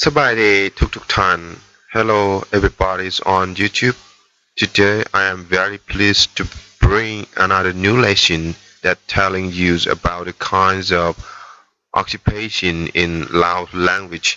สบายดีทุกท่าน Hello everybody's on YouTube. Today I am very pleased to bring another new lesson that telling you about the kinds of occupation in Lao language.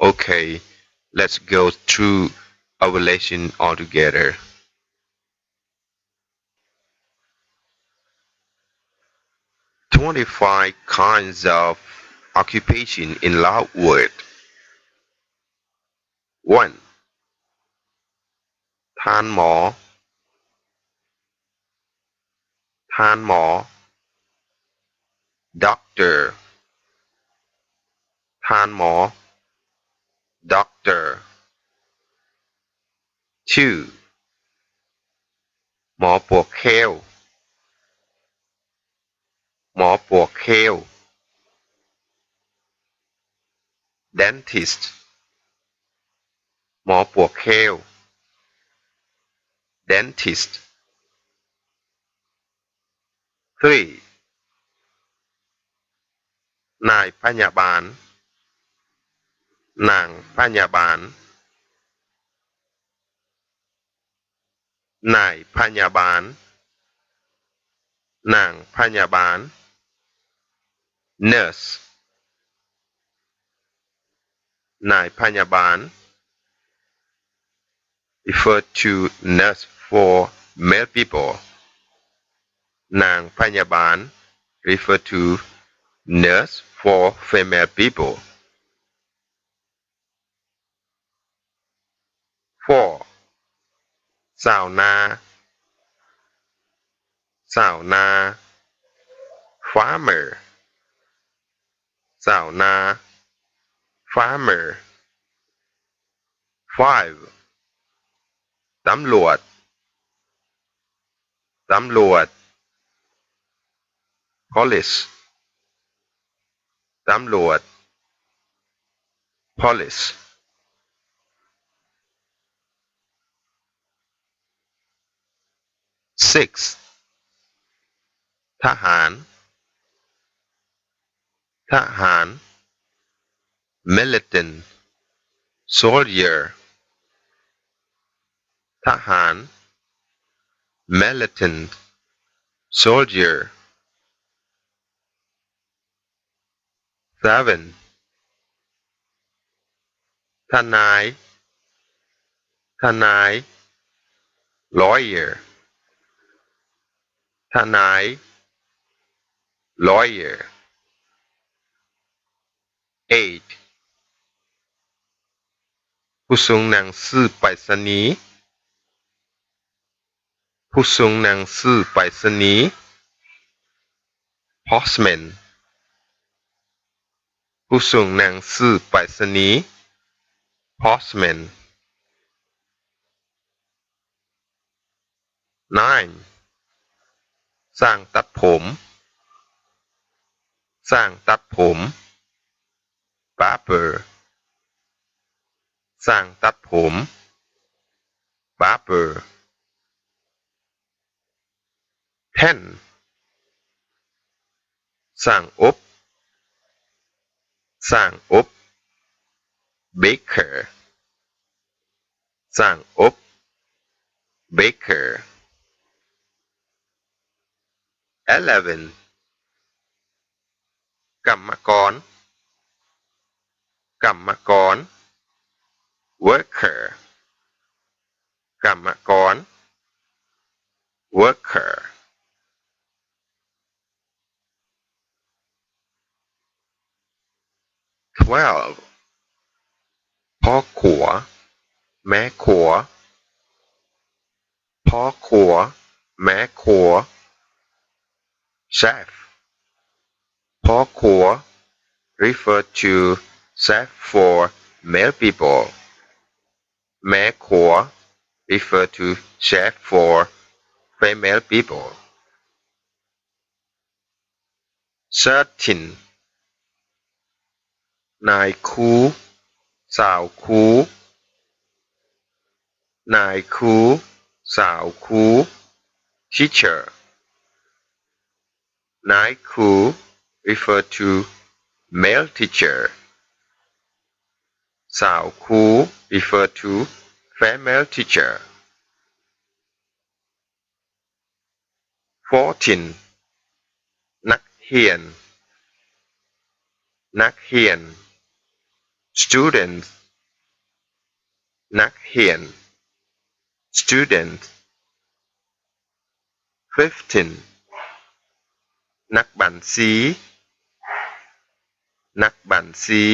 Okay, let's go through our lesson all together. 25 kinds of occupation in Lao word. 1. ทานหมอทานหมอ doctor ทานหมอ doctor. 2. หมอปวกแค้วหมอปวกแค้ว dentist หมอปวกแค้ว dentist. 3. นายพยาบาลนางพยาบาลนายพยาบาลนางพยาบาล nurse นายพยาบาล refer to nurse for male people นางพยาบาล refer to nurse for female people. 4. สาวนาสาวนา farmer สาวนา farmer. 5. ตำรวจตำรวจ police ตำรวจ police. 6. ทหารทหาร militant soldier ทหาร militant soldier. 7. ทนายทนาย lawyer ทนาย lawyer. 8. ผู้ส่งหนังสือไปรษณีย์ผู้ส่งหนังสือไปรษณีย์ postman ผู้ส่งหนังสือไปรษณีย์ postman. 9. สร้างตัดผมสร้างตัดผม barber สร้างตัดผม barber. 10. สร้างอบสร้างอบ baker สร้างอบ baker. 11. กรรมกรกรรมกร worker กรรมกร worker. 12. พ่อครัวแม่ครัวพ่อครัวแม่ครัว chef พ่อครัว refer to chef for male people แม่ครัว refer to chef for female people. 13. นายครูสาวครูนายครูสาวครู teacher นายครู refer to male teacher สาวครู refer to female teacher 14 นักเรียน นักเรียน students นักเรียน student 15 นักบัญชี นักบัญชี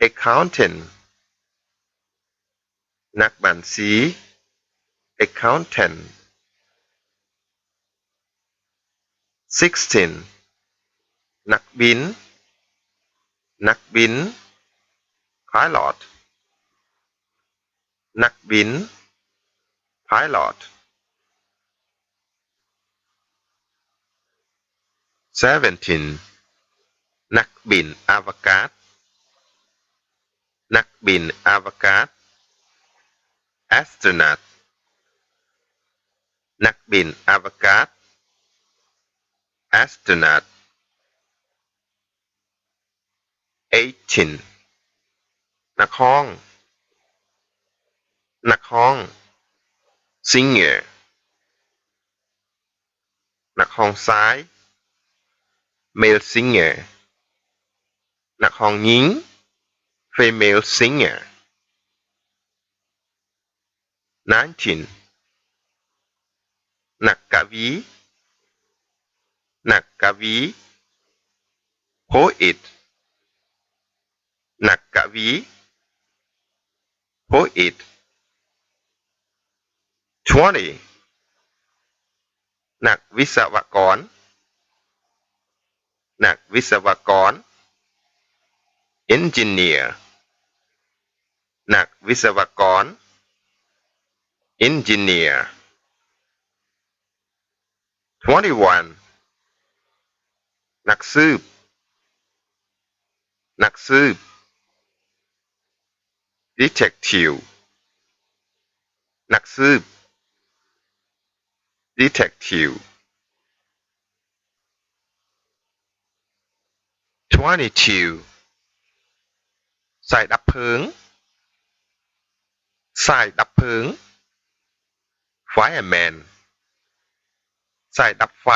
accountant นักบัญชี accountant 16 นักบิน นักบิน pilot นักบิน pilot 17 นักบินอวกาศ นักบินอวกาศ astronaut นักบินอวกาศ astronaut 18 นักร้อง นักร้อง singer นักร้องซ้าย male singer นักร้องหญิง female singer 19 นักกวี นักกวี poet นักกวี poet 20 นักวิศวกร นักวิศวกร engineer นักวิศวกร engineer 21 นักสืบ นักสืบ detective นักสืบ detective 22 สายดับเพลิง สายดับเพลิง fireman สายดับไฟ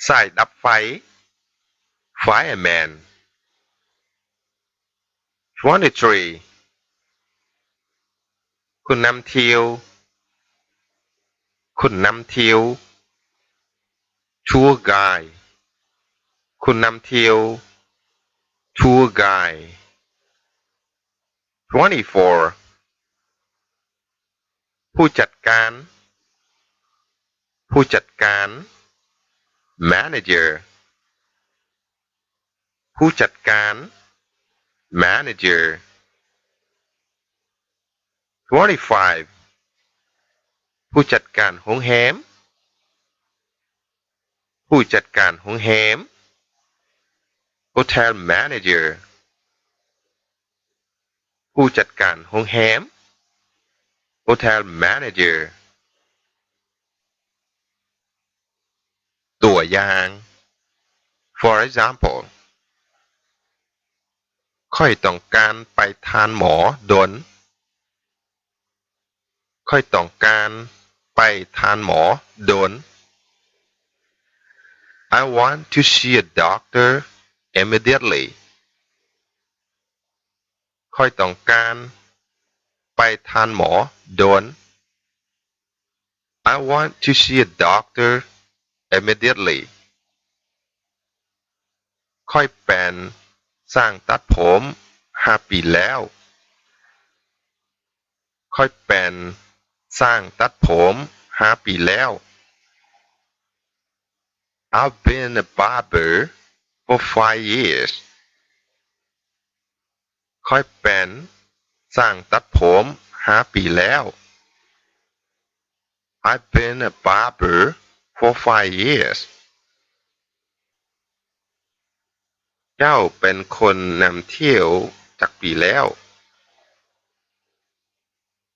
สายดับไฟ fireman 23 คุณนำเที่ยว คุณนำเที่ยว tour guide คุณนำเที่ยว tour guide 24 ผู้จัดการ ผู้จัดการ manager ผู้จัดการ manager 25 ผู้จัดการโรงแรม ผู้จัดการโรงแรม hotel manager ผู้จัดการโรงแรม hotel manager ตัวอย่าง for example ข้อยต้องการไปทานหมอดนข้อยต้องการไปทานหมอดน I want to see a doctor immediately ข้อยต้องการไปทานหมอดน I want to see a doctor immediately ข้อยเป็นสร้างตัดผม5 ปีแล้วข้อยเป็นสร้างตัดผม5 ปีแล้ว I've been a barber for 5 years ข้อยเป็นสร้างตัดผม5 ปีแล้ว I've been a barber for 5 years เจ้าเป็นคนนำเที่ยวจักปีแล้ว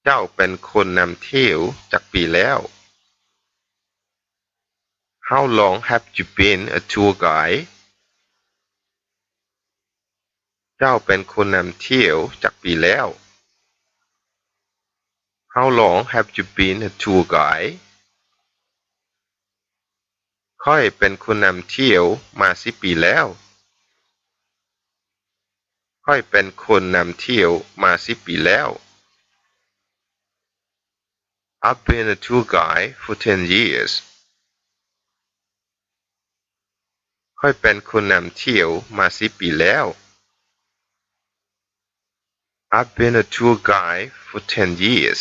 เจ้าเป็นคนนำเที่ยวจักปีแล้ว How long have you been a tour guide เจ้าเป็นคนนำเที่ยวจักปีแล้ว How long have you been a tour guide ข้อยเป็นคนนำเที่ยวมา10 ปีแล้วข้อยเป็นคนนำเที่ยวมา10 ปีแล้ว I've been a tour guide for 10 years ข้อยเป็นคนนำเที่ยวมา10 ปีแล้ว I've been a tour guide for 10 years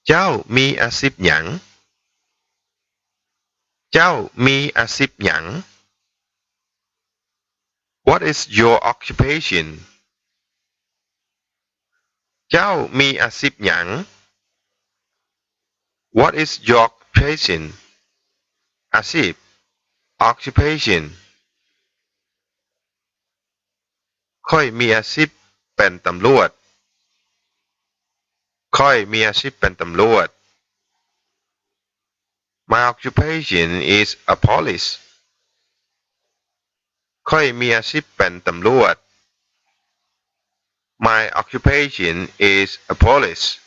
เจ้ามีอาชีพหยังเจ้ามีอาชีพหยัง What is your occupation เจ้ามีอาชีพหยัง What is your occupation อาชีพ occupation ข้อยมีอาชีพเป็นตำรวจข้อยมีอาชีพเป็นตำรวจ My occupation is a police ข้อยมีอาชีพเป็นตำรวจ My occupation is a police.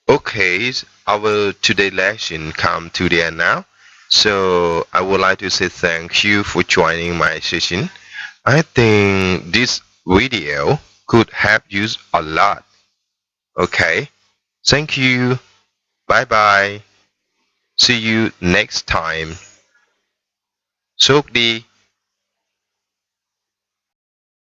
Okay, our today lesson come to the end now. So I would like to say thank you for joining my session. I think this video could help you a lot. Okay, thank you. Bye bye. See you next time. โชคดี